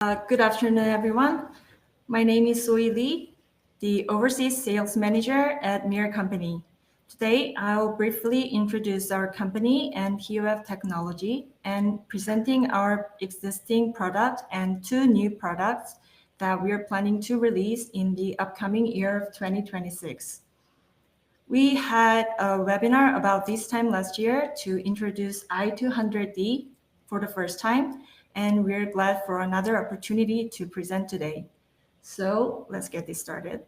Good afternoon, everyone. My name is Soy Lee, the Overseas Sales Manager at Meere Company. Today, I'll briefly introduce our company and ToF technology and presenting our existing product and two new products that we are planning to release in the upcoming year of 2026. We had a webinar about this time last year to introduce i200D for the first time, and we're glad for another opportunity to present today. So let's get this started.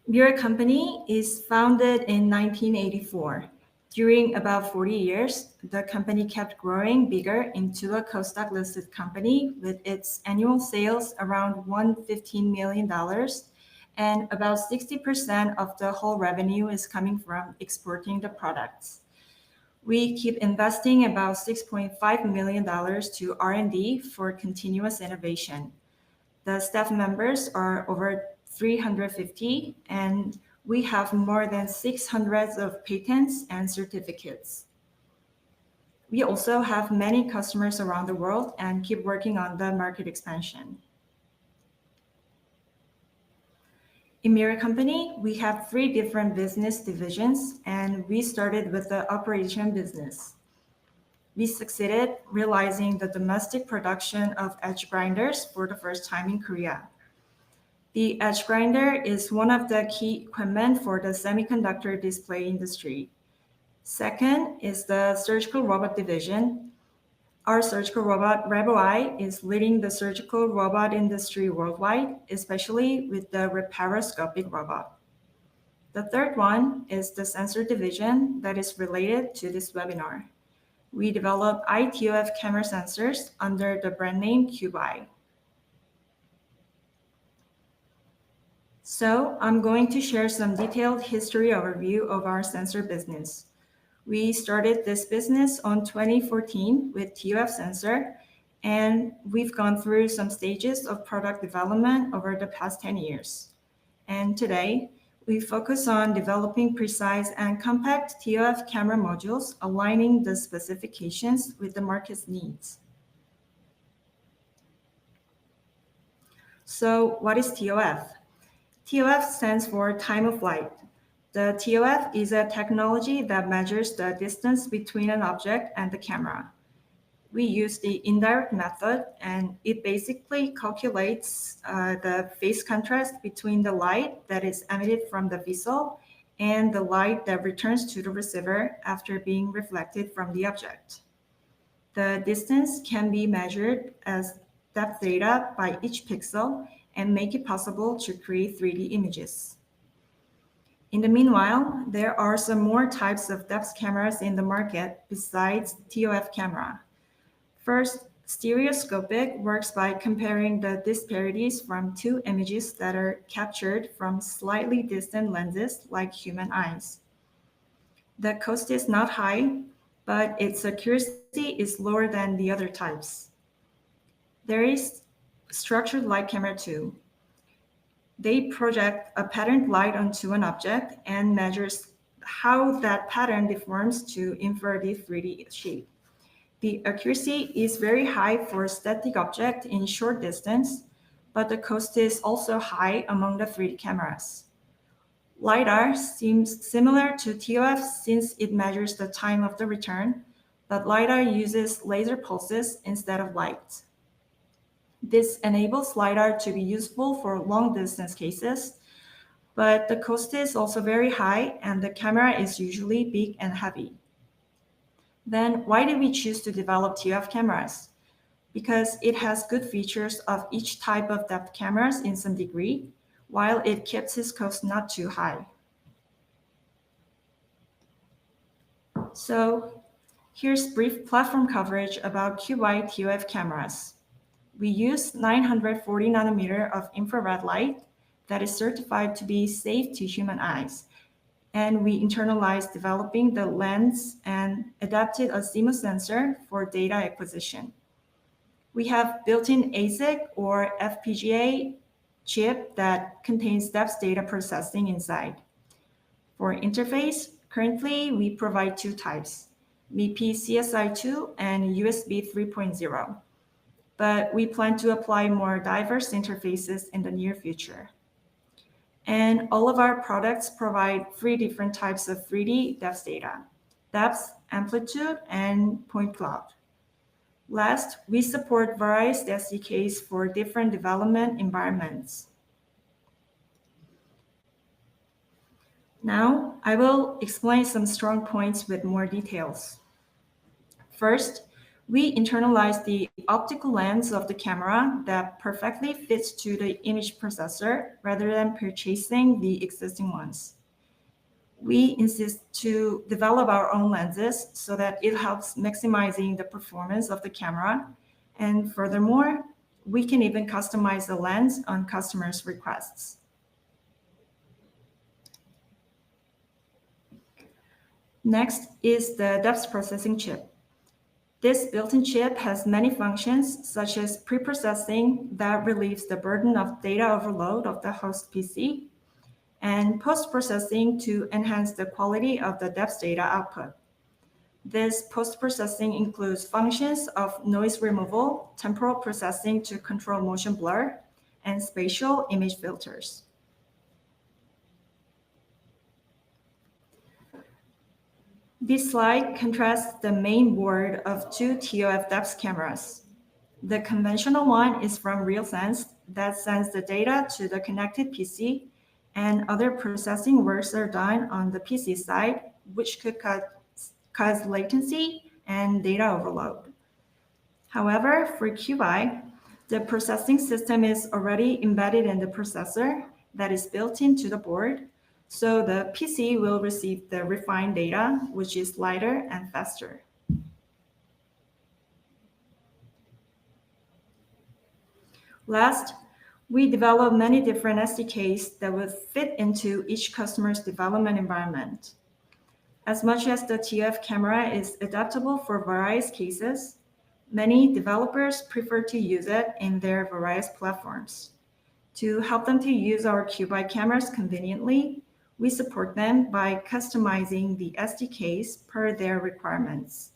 Meere Company is founded in 1984. During about 40 years, the company kept growing bigger into a Kosdaq listed company with its annual sales around $115 million, and about 60% of the whole revenue is coming from exporting the products. We keep investing about $6.5 million to R&D for continuous innovation. The staff members are over 350, and we have more than 600 of patents and certificates. We also have many customers around the world and keep working on the market expansion. In Meere Company, we have 3 different business divisions, and we started with the operation business. We succeeded realizing the domestic production of edge grinders for the first time in Korea. The edge grinder is one of the key equipment for the semiconductor display industry. Second is the surgical robot division. Our surgical robot, RoboEye, is leading the surgical robot industry worldwide, especially with the laparoscopic robot. The third one is the sensor division that is related to this webinar. We develop I.ToF camera sensors under the brand name CubeEye. So I'm going to share some detailed history overview of our sensor business. We started this business on 2014 with ToF sensor, and we've gone through some stages of product development over the past 10 years. And today, we focus on developing precise and compact ToF camera modules, aligning the specifications with the market's needs. So what is ToF? ToF stands for time of flight. The ToF is a technology that measures the distance between an object and the camera. We use the indirect method, and it basically calculates the phase contrast between the light that is emitted from the vessel and the light that returns to the receiver after being reflected from the object. The distance can be measured as depth data by each pixel and make it possible to create 3D images. In the meanwhile, there are some more types of depth cameras in the market besides ToF camera. First, stereoscopic works by comparing the disparities from 2 images that are captured from slightly distant lenses like human eyes. The cost is not high, but its accuracy is lower than the other types. There is structured light camera too. They project a patterned light onto an object and measures how that pattern deforms to infer the 3D shape. The accuracy is very high for a static object in short distance, but the cost is also high among the 3D cameras. LiDAR seems similar to ToF since it measures the time of the return, but LiDAR uses laser pulses instead of light. This enables LiDAR to be useful for long-distance cases, but the cost is also very high and the camera is usually big and heavy. Then why did we choose to develop ToF cameras? Because it has good features of each type of depth cameras in some degree, while it keeps its cost not too high. So here's brief platform coverage about CubeEye ToF cameras. We use 940 nanometer of infrared light that is certified to be safe to human eyes. And we internalized developing the lens and adapted a CMOS sensor for data acquisition. We have built-in ASIC or FPGA chip that contains depth data processing inside. For interface, currently we provide 2 types. MIPI CSI2, and USB 3.0. But we plan to apply more diverse interfaces in the near future. And all of our products provide 3 different types of 3D depth data: depth, amplitude, and point cloud. Last, we support various SDKs for different development environments. Now, I will explain some strong points with more details. First, we internalize the optical lens of the camera that perfectly fits to the image processor rather than purchasing the existing ones. We insist to develop our own lenses so that it helps maximizing the performance of the camera. And furthermore, we can even customize the lens on customers' requests. Next is the depth processing chip. This built-in chip has many functions, such as pre-processing that relieves the burden of data overload of the host PC, and post-processing to enhance the quality of the depth data output. This post-processing includes functions of noise removal, temporal processing to control motion blur, and spatial image filters. This slide contrasts the main board of 2 ToF depth cameras. The conventional one is from RealSense that sends the data to the connected PC, and other processing works are done on the PC side, which could cause latency and data overload. However, for CubeEye, the processing system is already embedded in the processor that is built into the board, so the PC will receive the refined data, which is lighter and faster. Last, we develop many different SDKs that will fit into each customer's development environment. As much as the ToF camera is adaptable for various cases, many developers prefer to use it in their various platforms. To help them to use our CubeEye cameras conveniently, we support them by customizing the SDKs per their requirements.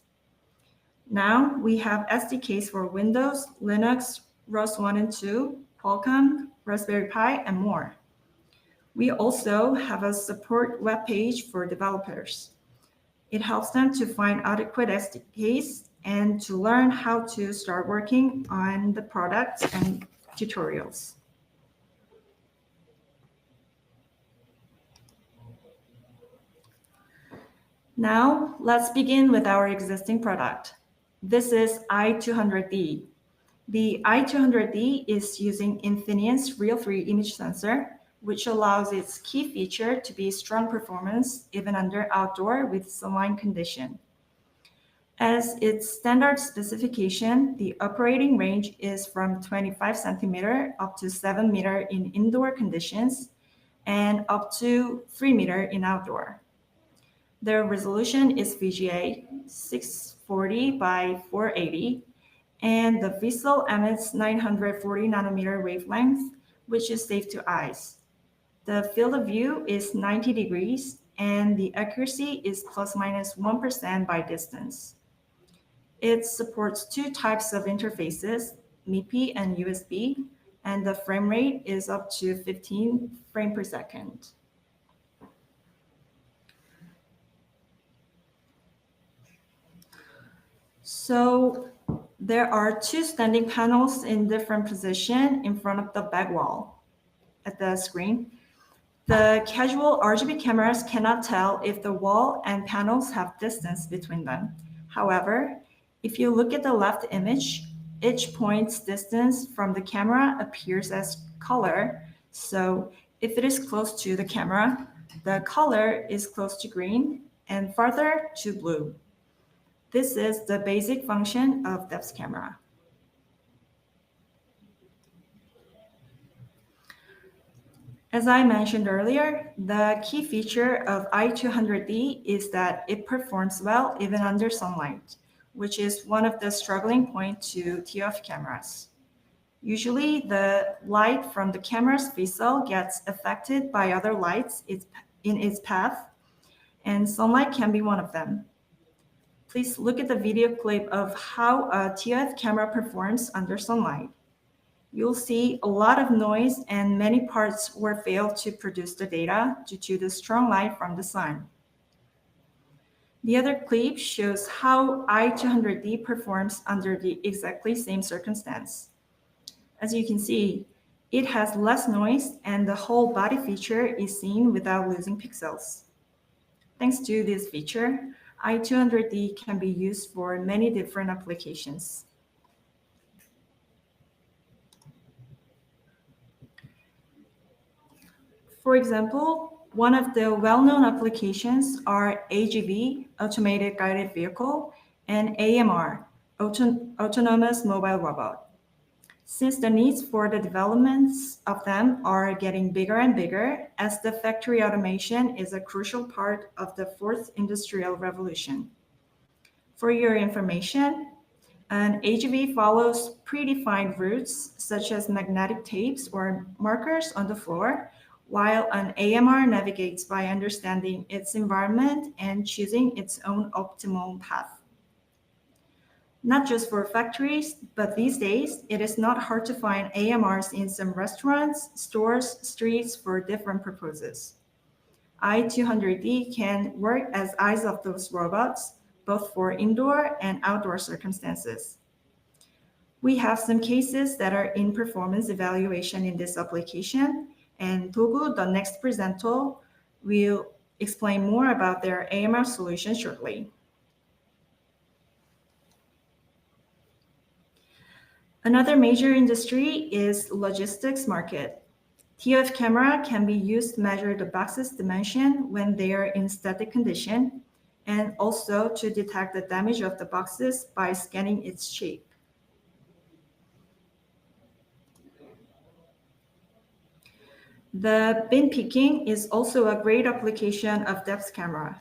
Now we have SDKs for Windows, Linux, ROS 1 and 2, Qualcomm, Raspberry Pi, and more. We also have a support web page for developers. It helps them to find adequate SDKs and to learn how to start working on the products and tutorials. Now, let's begin with our existing product. This is I200D. The I200D is using Infineon's Real3 image sensor, which allows its key feature to be strong performance even under outdoor with sunlight condition. As its standard specification, the operating range is from 25 centimeter up to 7 meter in indoor conditions and up to 3 meter in outdoor. The resolution is VGA 640 by 480, and the VCSEL emits 940 nanometer wavelength, which is safe to eyes. The field of view is 90 degrees, and the accuracy is plus minus 1% by distance. It supports 2 types of interfaces, MIPI and USB, and the frame rate is up to 15 frames per second. So there are 2 standing panels in different position in front of the back wall at the screen. The casual RGB cameras cannot tell if the wall and panels have distance between them. However, if you look at the left image, each point's distance from the camera appears as color. So if it is close to the camera, the color is close to green and farther to blue. This is the basic function of depth camera. As I mentioned earlier, the key feature of I200D is that it performs well even under sunlight, which is one of the struggling points to ToF cameras. Usually, the light from the camera's VCSEL gets affected by other lights in its path, and sunlight can be one of them. Please look at the video clip of how a ToF camera performs under sunlight. You'll see a lot of noise and many parts were failed to produce the data due to the strong light from the sun. The other clip shows how I200D performs under the exactly same circumstance. As you can see, it has less noise and the whole body feature is seen without losing pixels. Thanks to this feature, I200D can be used for many different applications. For example, one of the well-known applications are AGV, Automated Guided Vehicle, and AMR, Autonomous Mobile Robot. Since the needs for the developments of them are getting bigger and bigger, as the factory automation is a crucial part of the fourth industrial revolution. For your information, an AGV follows predefined routes such as magnetic tapes or markers on the floor, while an AMR navigates by understanding its environment and choosing its own optimal path. Not just for factories, but these days, it is not hard to find AMRs in some restaurants, stores, streets for different purposes. I200D can work as eyes of those robots, both for indoor and outdoor circumstances. We have some cases that are in performance evaluation in this application, and Togu, the next presenter, will explain more about their AMR solution shortly. Another major industry is logistics market. ToF camera can be used to measure the box's dimension when they are in static condition, and also to detect the damage of the boxes by scanning its shape. The bin picking is also a great application of depth camera.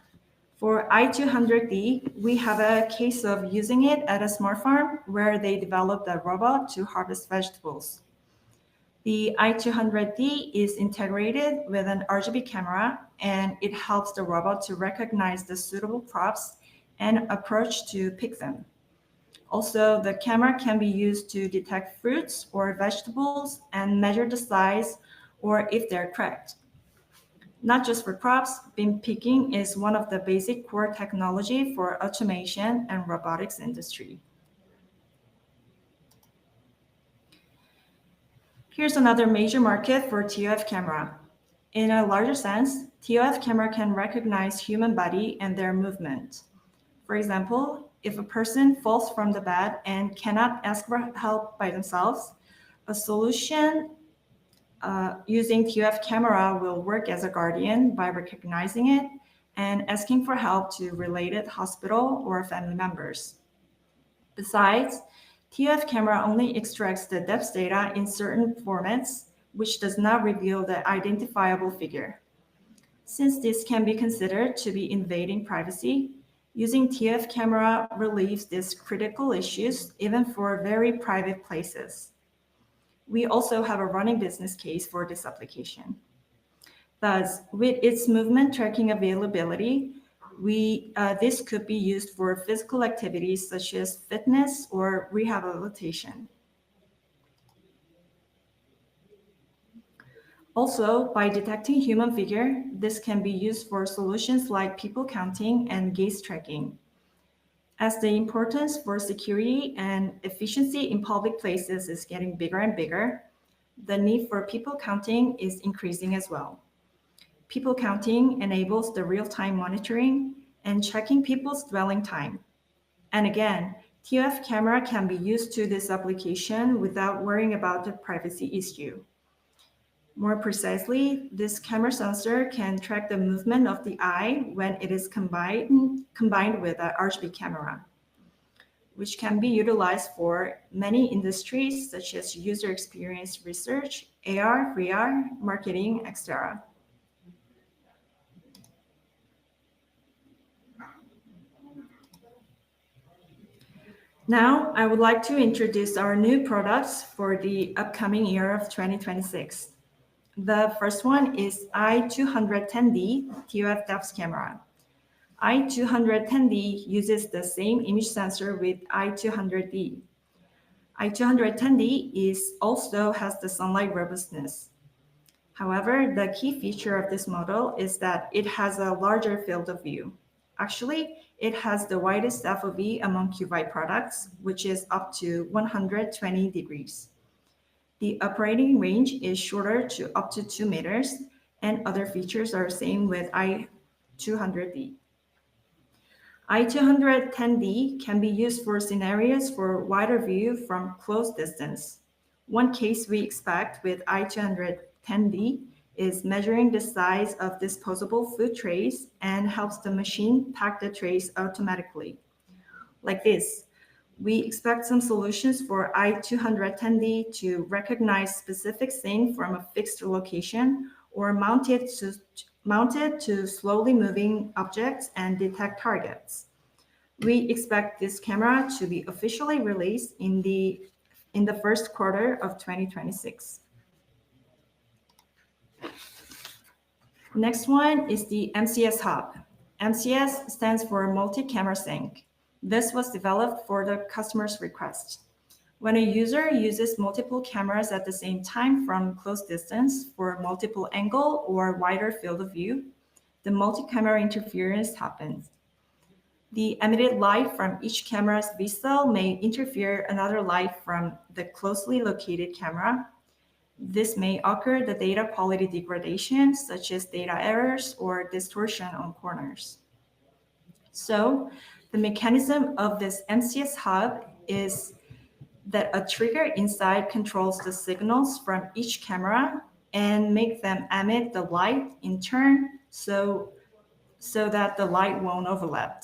For I200D, we have a case of using it at a smart farm where they developed a robot to harvest vegetables. The I200D is integrated with an RGB camera, and it helps the robot to recognize the suitable crops and approach to pick them. Also, the camera can be used to detect fruits or vegetables and measure the size or if they're cracked. Not just for crops, bin picking is one of the basic core technology for automation and robotics industry. Here's another major market for ToF camera. In a larger sense, ToF camera can recognize human body and their movement. For example, if a person falls from the bed and cannot ask for help by themselves, a solution using ToF camera will work as a guardian by recognizing it and asking for help to related hospital or family members. Besides, ToF camera only extracts the depth data in certain formats, which does not reveal the identifiable figure. Since this can be considered to be invading privacy, using ToF camera relieves these critical issues even for very private places. We also have a running business case for this application. Thus, with its movement tracking availability, this could be used for physical activities such as fitness or rehabilitation. Also, by detecting human figure, this can be used for solutions like people counting and gaze tracking. As the importance for security and efficiency in public places is getting bigger and bigger, the need for people counting is increasing as well. People counting enables the real-time monitoring and checking people's dwelling time. And again, ToF camera can be used to this application without worrying about the privacy issue. More precisely, this camera sensor can track the movement of the eye when it is combined with an RGB camera, which can be utilized for many industries such as user experience research, AR, VR, marketing, etc. Now, I would like to introduce our new products for the upcoming year of 2026. The first one is I210D ToF depth camera. I210D uses the same image sensor with I200D. I210D also has the sunlight robustness. However, the key feature of this model is that it has a larger field of view. Actually, it has the widest FOV among QVite products, which is up to 120 degrees. The operating range is shorter to up to 2 meters, and other features are same with I200D. I210D can be used for scenarios for wider view from close distance. One case we expect with I210D is measuring the size of disposable food trays and helps the machine pack the trays automatically. Like this, we expect some solutions for I210D to recognize specific thing from a fixed location or mount it to slowly moving objects and detect targets. We expect this camera to be officially released in the first quarter of 2026. Next one is the MCS Hub. MCS stands for multi-camera sync. This was developed for the customer's request. When a user uses multiple cameras at the same time from close distance for multiple angle or wider field of view, the multi-camera interference happens. The emitted light from each camera's V-cell may interfere another light from the closely located camera. This may occur the data quality degradation, such as data errors or distortion on corners. So the mechanism of this MCS hub is that a trigger inside controls the signals from each camera and make them emit the light in turn so that the light won't overlap.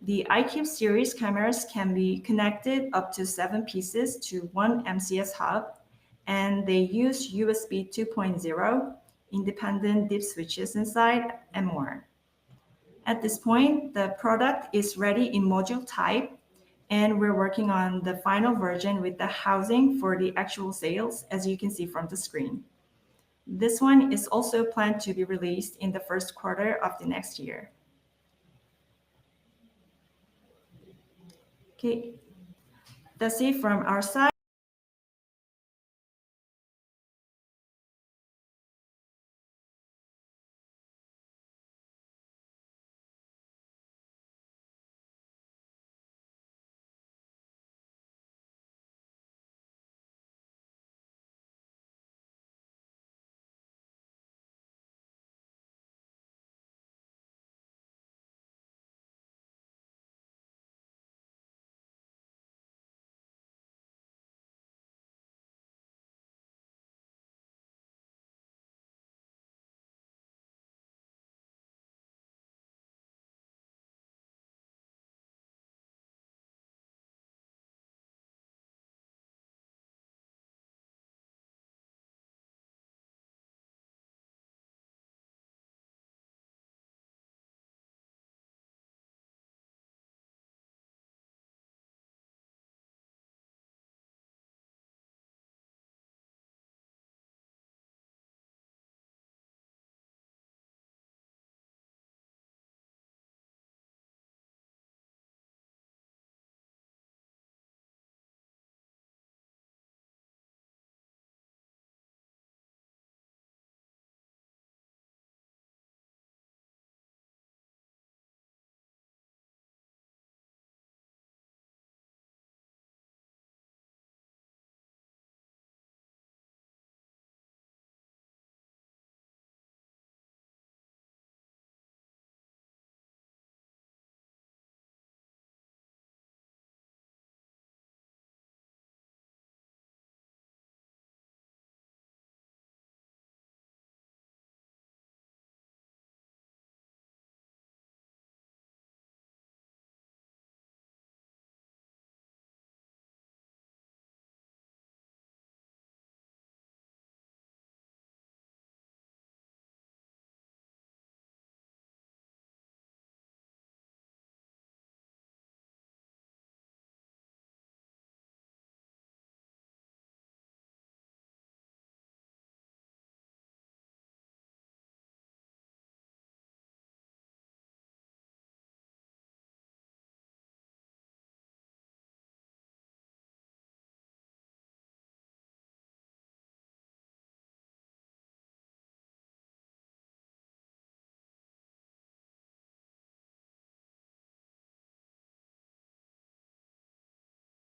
The I.Cube series cameras can be connected up to 7 pieces to one MCS hub, and they use USB 2.0, independent dip switches inside, and more. At this point, the product is ready in module type, and we're working on the final version with the housing for the actual sales, as you can see from the screen. This one is also planned to be released in the first quarter of the next year. Okay, that's it from our side.